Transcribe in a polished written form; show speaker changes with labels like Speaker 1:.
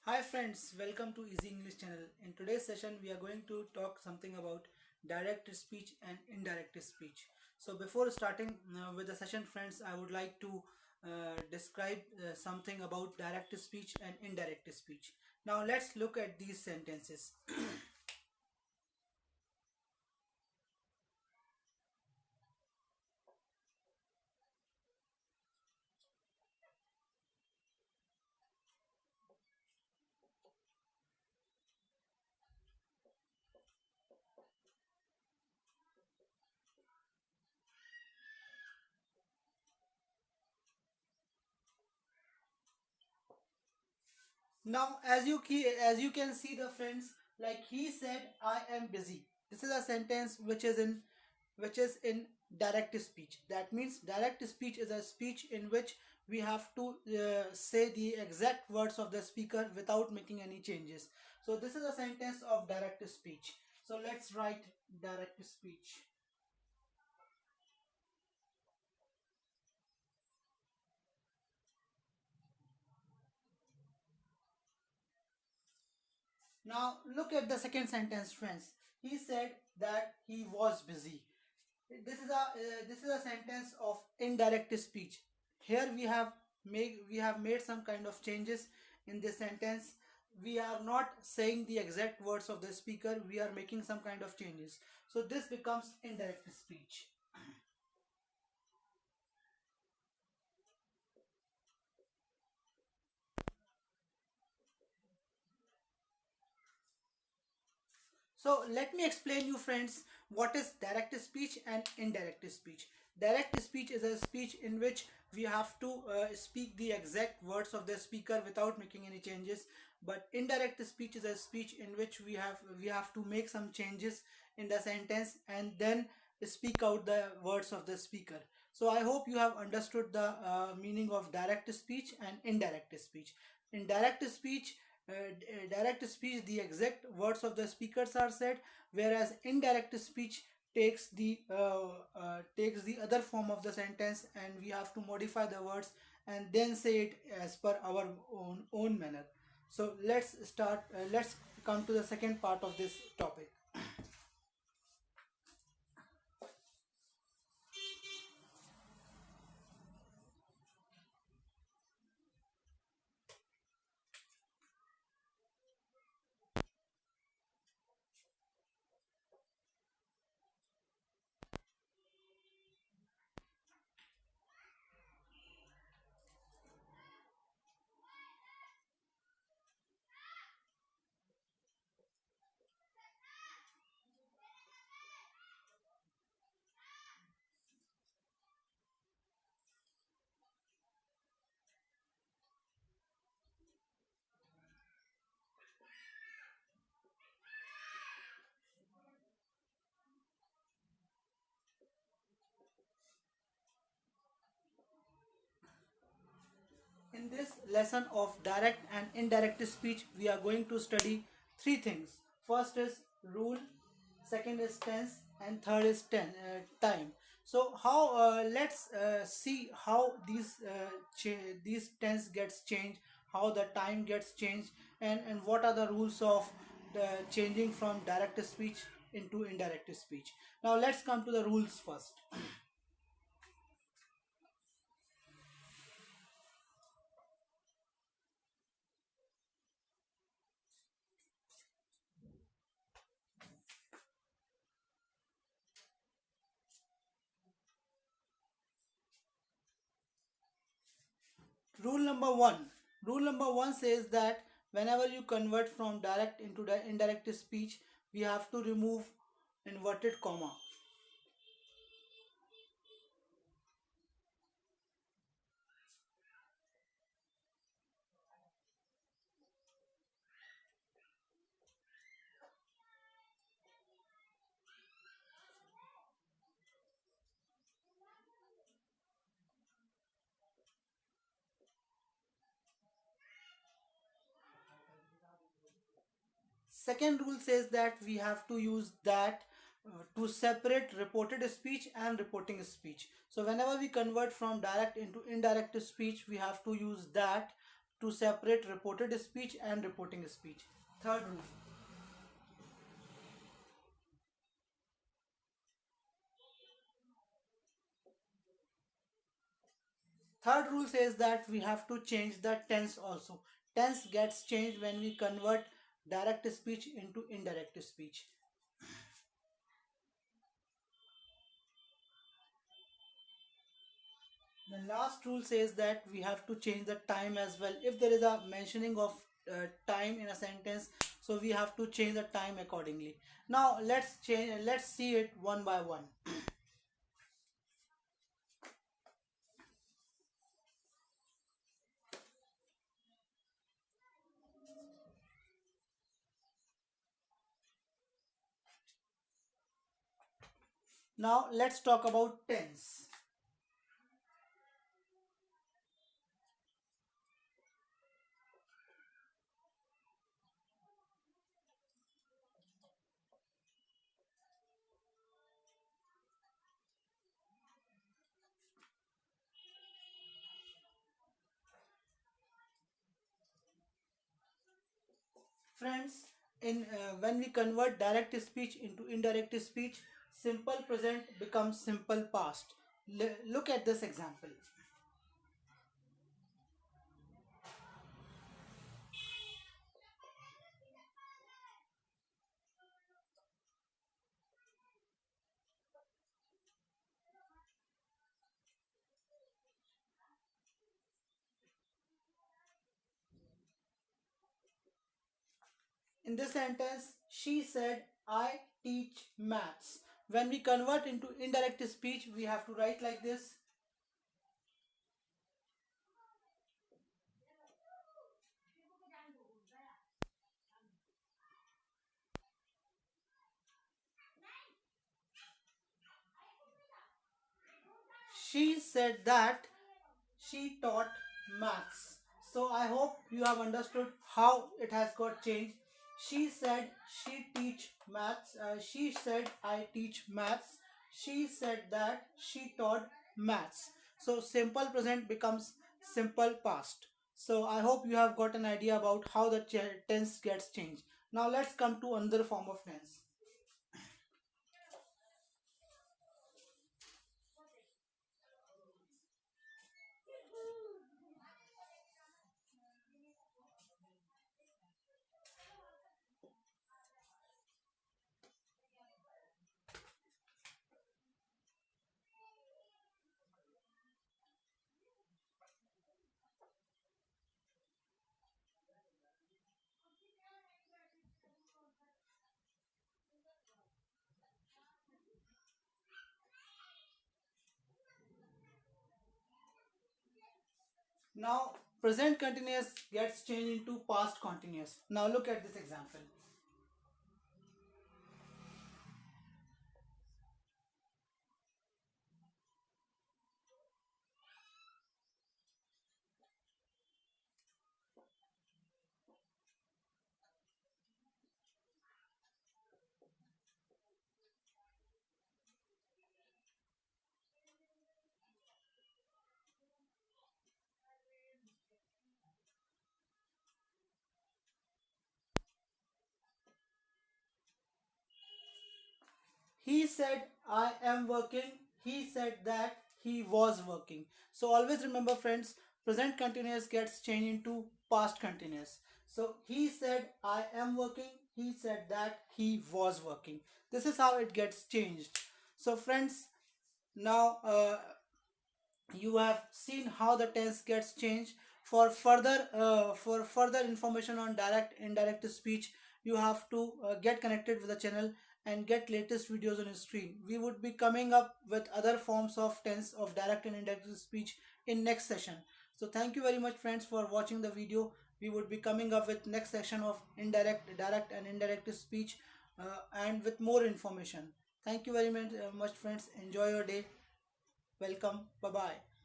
Speaker 1: Hi friends, welcome to Easy English channel. In today's session, we are going to talk something about direct speech and indirect speech. So before starting with the session, friends, I would like to describe something about direct speech and indirect speech. Now let's look at these sentences. Now, as you can see, the friends, like he said, I am busy. This is a sentence which is in direct speech. That means direct speech is a speech in which we have to say the exact words of the speaker without making any changes. So this is a sentence of direct speech. So let's write direct speech. Now look at the second sentence, friends. He said that he was busy. This is a sentence of indirect speech. Here we have made some kind of changes in this sentence. We are not saying the exact words of the speaker, we are making some kind of changes, so this becomes indirect speech. So let me explain you, friends, what is direct speech and indirect speech. Direct speech is a speech in which we have to speak the exact words of the speaker without making any changes. But indirect speech is a speech in which we have to make some changes in the sentence and then speak out the words of the speaker. So I hope you have understood the meaning of direct speech and indirect speech. In direct speech, direct speech, the exact words of the speakers are said, whereas indirect speech takes the other form of the sentence, and we have to modify the words and then say it as per our own manner. So let's come to the second part of this topic. In this lesson of direct and indirect speech, we are going to study three things. First is rule, second is tense, and third is time. So how let's see how these tense gets changed, how the time gets changed, and what are the rules of the changing from direct speech into indirect speech. Now let's come to the rules first. Rule number one. Rule number one says that whenever you convert from direct into the indirect speech, we have to remove inverted comma. Second rule says that we have to use that to separate reported speech and reporting speech. So whenever we convert from direct into indirect speech, we have to use that to separate reported speech and reporting speech. Third rule. Third rule says that we have to change the tense also. Tense gets changed when we convert direct speech into indirect speech. The last rule says that we have to change the time as well. If there is a mentioning of time in a sentence, so we have to change the time accordingly. Now let's change. Let's see it one by one. Now let's talk about tense. Friends, in when we convert direct speech into indirect speech, simple present becomes simple past. Look at this example. In this sentence, she said, I teach maths. When we convert into indirect speech, we have to write like this. She said that she taught maths. So I hope you have understood how it has got changed. She said she teach maths. She said I teach maths. She said that she taught maths. So simple present becomes simple past. So I hope you have got an idea about how the tense gets changed. Now let's come to another form of tense. Now present continuous gets changed into past continuous. Now look at this example. He said, I am working. He said that he was working. So always remember, friends, present continuous gets changed into past continuous. So he said, I am working. He said that he was working. This is how it gets changed. So, friends, now you have seen how the tense gets changed. For further information on direct indirect speech, you have to get connected with the channel and get latest videos on your screen. We would be coming up with other forms of tense of direct and indirect speech in next session. So thank you very much, friends, for watching the video. We would be coming up with next session of indirect, direct and indirect speech, and with more information. Thank you very much, friends. Enjoy your day. Welcome. Bye bye.